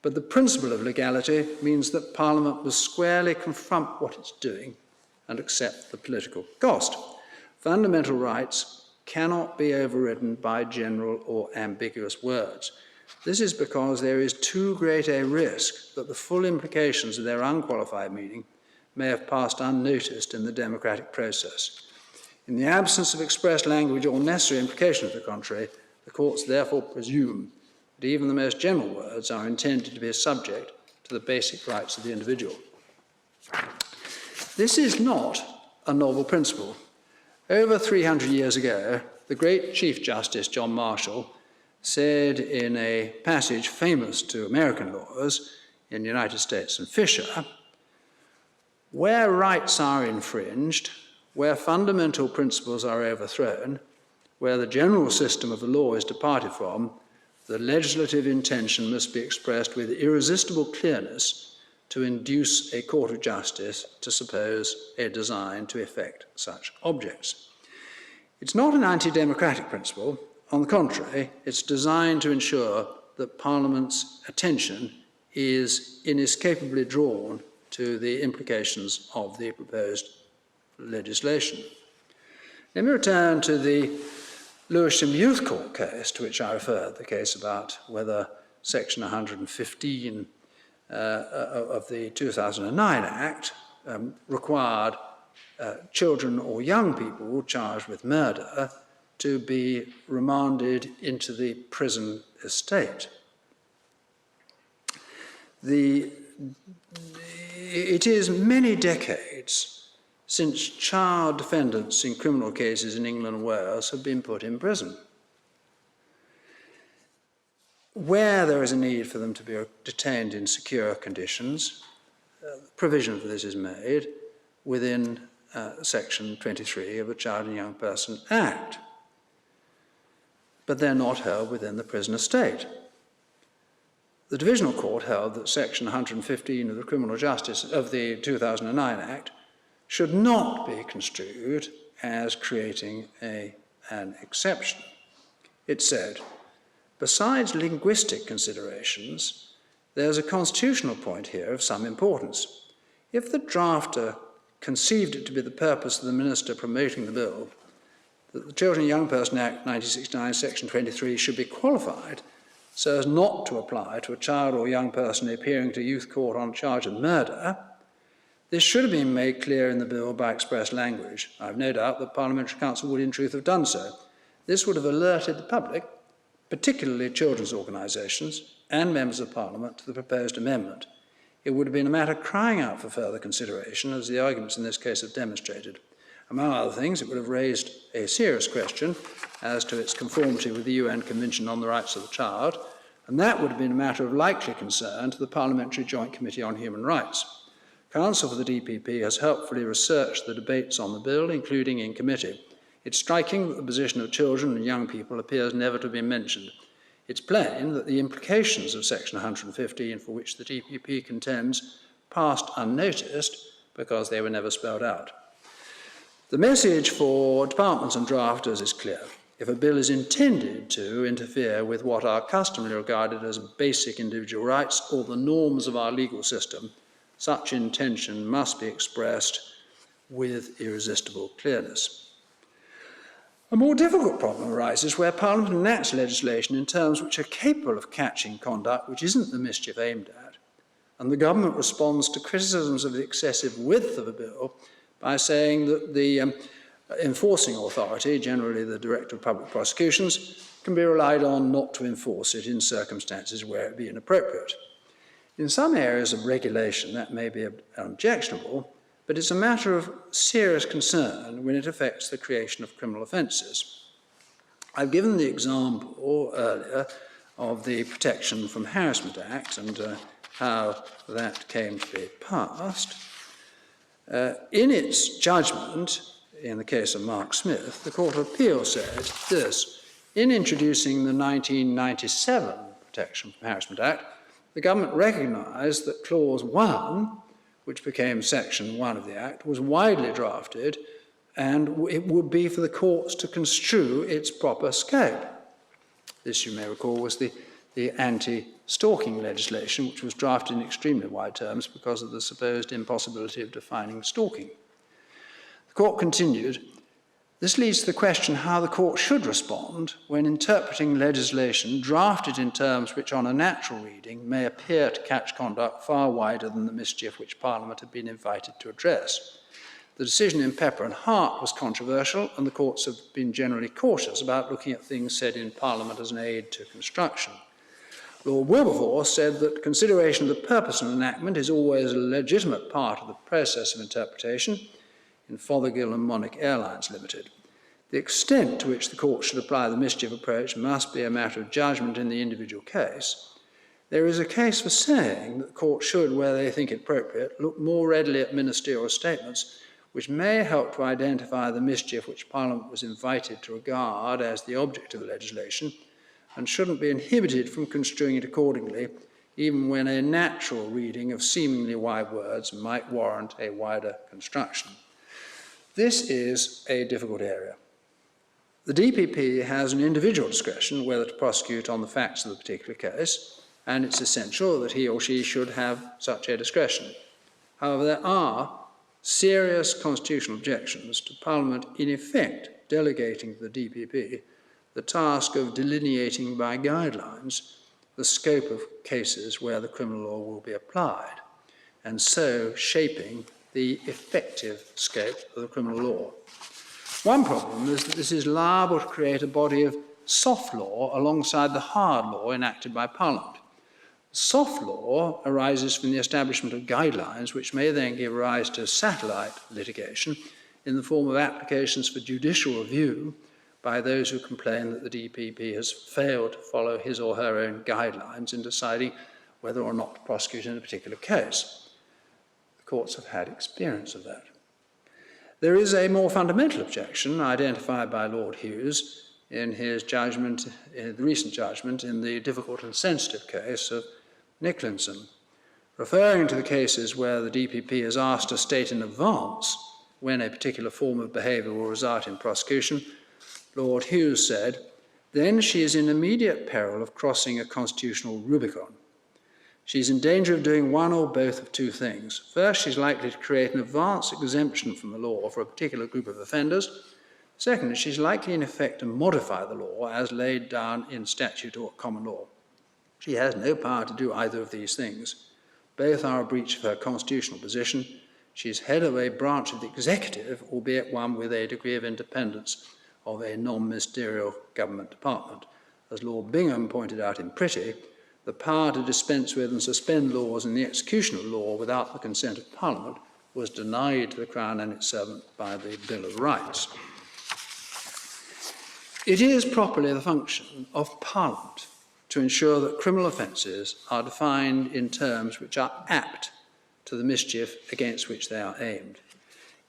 but the principle of legality means that Parliament must squarely confront what it's doing and accept the political cost. Fundamental rights cannot be overridden by general or ambiguous words. This is because there is too great a risk that the full implications of their unqualified meaning may have passed unnoticed in the democratic process. In the absence of express language or necessary implication to the contrary, the courts therefore presume that even the most general words are intended to be subject to the basic rights of the individual. This is not a novel principle. Over 300 years ago, the great Chief Justice John Marshall said in a passage famous to American lawyers in the United States and Fisher, "Where rights are infringed, where fundamental principles are overthrown, where the general system of the law is departed from, the legislative intention must be expressed with irresistible clearness to induce a court of justice to suppose a design to effect such objects." It's not an anti-democratic principle. On the contrary, it's designed to ensure that Parliament's attention is inescapably drawn to the implications of the proposed legislation. Let me return to the Lewisham Youth Court case to which I referred, the case about whether Section 115 of the 2009 Act required children or young people charged with murder to be remanded into the prison estate. It is many decades since child defendants in criminal cases in England and Wales have been put in prison. Where there is a need for them to be detained in secure conditions, provision for this is made within Section 23 of the Child and Young Person Act. But they're not held within the prison estate. The Divisional Court held that Section 115 of the Criminal Justice of the 2009 Act should not be construed as creating an exception. It said, besides linguistic considerations, there's a constitutional point here of some importance. If the drafter conceived it to be the purpose of the minister promoting the bill that the Children and Young Person Act 1969, Section 23, should be qualified so as not to apply to a child or young person appearing to youth court on a charge of murder, this should have been made clear in the bill by express language. I have no doubt that Parliamentary Counsel would in truth have done so. This would have alerted the public, particularly children's organisations and members of Parliament, to the proposed amendment. It would have been a matter crying out for further consideration, as the arguments in this case have demonstrated. Among other things, it would have raised a serious question as to its conformity with the UN Convention on the Rights of the Child, and that would have been a matter of likely concern to the Parliamentary Joint Committee on Human Rights. Counsel for the DPP has helpfully researched the debates on the bill, including in committee. It's striking that the position of children and young people appears never to be mentioned. It's plain that the implications of Section 115, for which the DPP contends, passed unnoticed because they were never spelled out. The message for departments and drafters is clear. If a bill is intended to interfere with what are customarily regarded as basic individual rights or the norms of our legal system, such intention must be expressed with irresistible clearness. A more difficult problem arises where Parliament enacts legislation in terms which are capable of catching conduct which isn't the mischief aimed at, and the government responds to criticisms of the excessive width of a bill by saying that the enforcing authority, generally the Director of Public Prosecutions, can be relied on not to enforce it in circumstances where it be inappropriate. In some areas of regulation that may be objectionable, but it's a matter of serious concern when it affects the creation of criminal offences. I've given the example earlier of the Protection from Harassment Act and how that came to be passed. In its judgment, in the case of Mark Smith, the Court of Appeal said this: in introducing the 1997 Protection from Harassment Act, the government recognised that Clause 1, which became Section 1 of the Act, was widely drafted, and it would be for the courts to construe its proper scope. This, you may recall, was the anti-stalking legislation, which was drafted in extremely wide terms because of the supposed impossibility of defining stalking. The court continued, this leads to the question how the court should respond when interpreting legislation drafted in terms which on a natural reading may appear to catch conduct far wider than the mischief which Parliament had been invited to address. The decision in Pepper and Hart was controversial, and the courts have been generally cautious about looking at things said in Parliament as an aid to construction. Lord Wilberforce said that consideration of the purpose of enactment is always a legitimate part of the process of interpretation in Fothergill and Monarch Airlines Limited. The extent to which the court should apply the mischief approach must be a matter of judgment in the individual case. There is a case for saying that the court should, where they think it appropriate, look more readily at ministerial statements which may help to identify the mischief which Parliament was invited to regard as the object of the legislation, and shouldn't be inhibited from construing it accordingly, even when a natural reading of seemingly wide words might warrant a wider construction. This is a difficult area. The DPP has an individual discretion whether to prosecute on the facts of the particular case, and it's essential that he or she should have such a discretion. However, there are serious constitutional objections to Parliament in effect delegating to the DPP the task of delineating by guidelines the scope of cases where the criminal law will be applied, and so shaping the effective scope of the criminal law. One problem is that this is liable to create a body of soft law alongside the hard law enacted by Parliament. Soft law arises from the establishment of guidelines which may then give rise to satellite litigation in the form of applications for judicial review by those who complain that the DPP has failed to follow his or her own guidelines in deciding whether or not to prosecute in a particular case. The courts have had experience of that. There is a more fundamental objection identified by Lord Hughes in his judgment, in the recent judgment in the difficult and sensitive case of Nicklinson. Referring to the cases where the DPP is asked to state in advance when a particular form of behaviour will result in prosecution, Lord Hughes said, then she is in immediate peril of crossing a constitutional Rubicon. She is in danger of doing one or both of two things. First, she's likely to create an advance exemption from the law for a particular group of offenders. Second, she's likely in effect to modify the law as laid down in statute or common law. She has no power to do either of these things. Both are a breach of her constitutional position. She is head of a branch of the executive, albeit one with a degree of independence of a non-ministerial government department. As Lord Bingham pointed out in Pretty, the power to dispense with and suspend laws in the execution of law without the consent of Parliament was denied to the Crown and its servant by the Bill of Rights. It is properly the function of Parliament to ensure that criminal offences are defined in terms which are apt to the mischief against which they are aimed.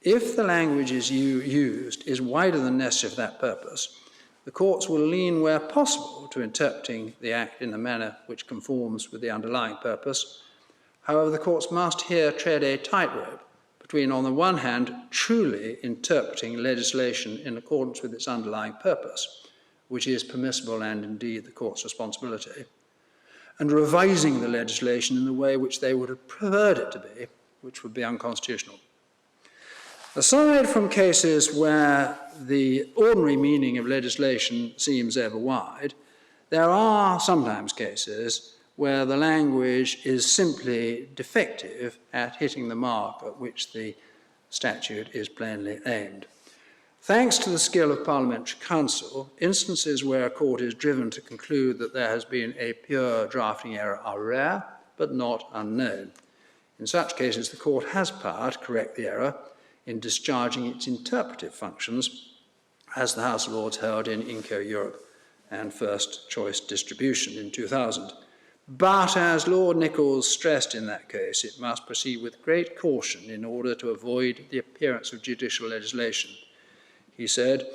If the language used is wider than necessary for that purpose, the courts will lean where possible to interpreting the Act in a manner which conforms with the underlying purpose. However, the courts must here tread a tightrope between, on the one hand, truly interpreting legislation in accordance with its underlying purpose, which is permissible and indeed the court's responsibility, and revising the legislation in the way which they would have preferred it to be, which would be unconstitutional. Aside from cases where the ordinary meaning of legislation seems overwide, there are sometimes cases where the language is simply defective at hitting the mark at which the statute is plainly aimed. Thanks to the skill of parliamentary counsel, instances where a court is driven to conclude that there has been a pure drafting error are rare, but not unknown. In such cases, the court has power to correct the error in discharging its interpretive functions. as the House of Lords held in Inco Europe and First Choice Distribution in 2000. But as Lord Nichols stressed in that case, it must proceed with great caution in order to avoid the appearance of judicial legislation. He said,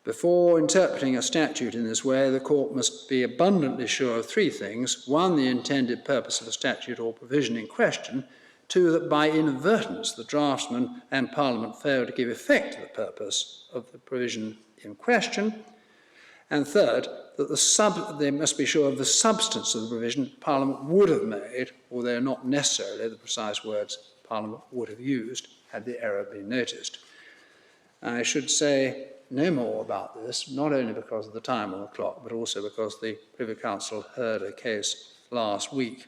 before interpreting a statute in this way, the court must be abundantly sure of three things. One, the intended purpose of the statute or provision in question. Two, that by inadvertence the draftsman and Parliament fail to give effect to the purpose of the provision in question. And third, that they must be sure of the substance of the provision Parliament would have made, although not necessarily the precise words Parliament would have used had the error been noticed. I should say no more about this, not only because of the time on the clock, but also because the Privy Council heard a case last week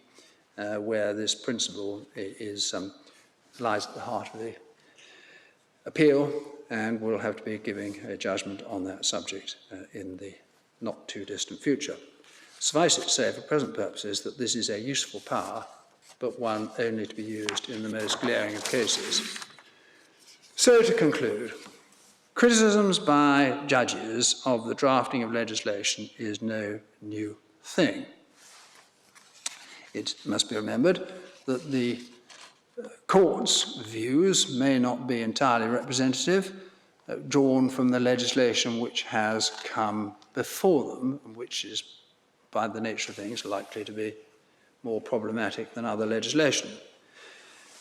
where this principle lies at the heart of the appeal, and we'll have to be giving a judgment on that subject in the not too distant future. Suffice it to say, for present purposes, that this is a useful power, but one only to be used in the most glaring of cases. So to conclude, criticisms by judges of the drafting of legislation is no new thing. It must be remembered that the court's views may not be entirely representative, drawn from the legislation which has come before them, and which is, by the nature of things, likely to be more problematic than other legislation.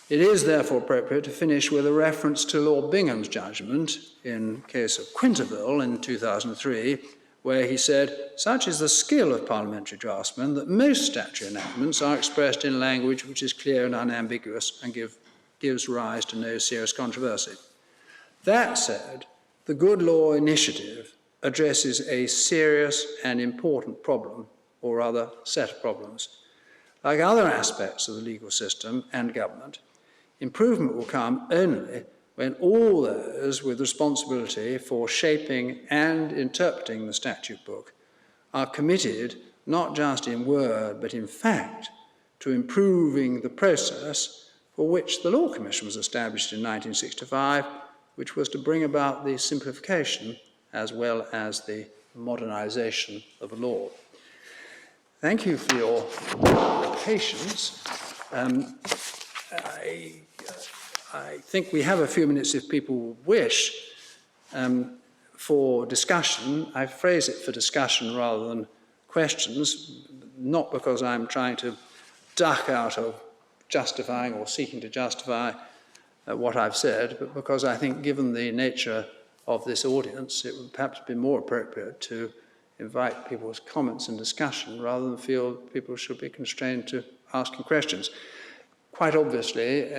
It is therefore appropriate to finish with a reference to Lord Bingham's judgment in the case of Quinterville in 2003, where he said, such is the skill of parliamentary draftsmen that most statute enactments are expressed in language which is clear and unambiguous and gives rise to no serious controversy. That said, the Good Law Initiative addresses a serious and important problem, or rather set of problems. Like other aspects of the legal system and government, improvement will come only when all those with responsibility for shaping and interpreting the statute book are committed, not just in word, but in fact, to improving the process for which the Law Commission was established in 1965, which was to bring about the simplification as well as the modernisation of the law. Thank you for your patience. I think we have a few minutes, if people wish, for discussion. I phrase it for discussion rather than questions, not because I'm trying to duck out of justifying or seeking to justify what I've said, but because I think, given the nature of this audience, it would perhaps be more appropriate to invite people's comments and discussion rather than feel people should be constrained to asking questions. Quite obviously,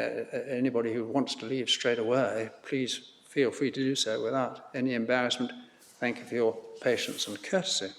anybody who wants to leave straight away, please feel free to do so without any embarrassment. Thank you for your patience and courtesy.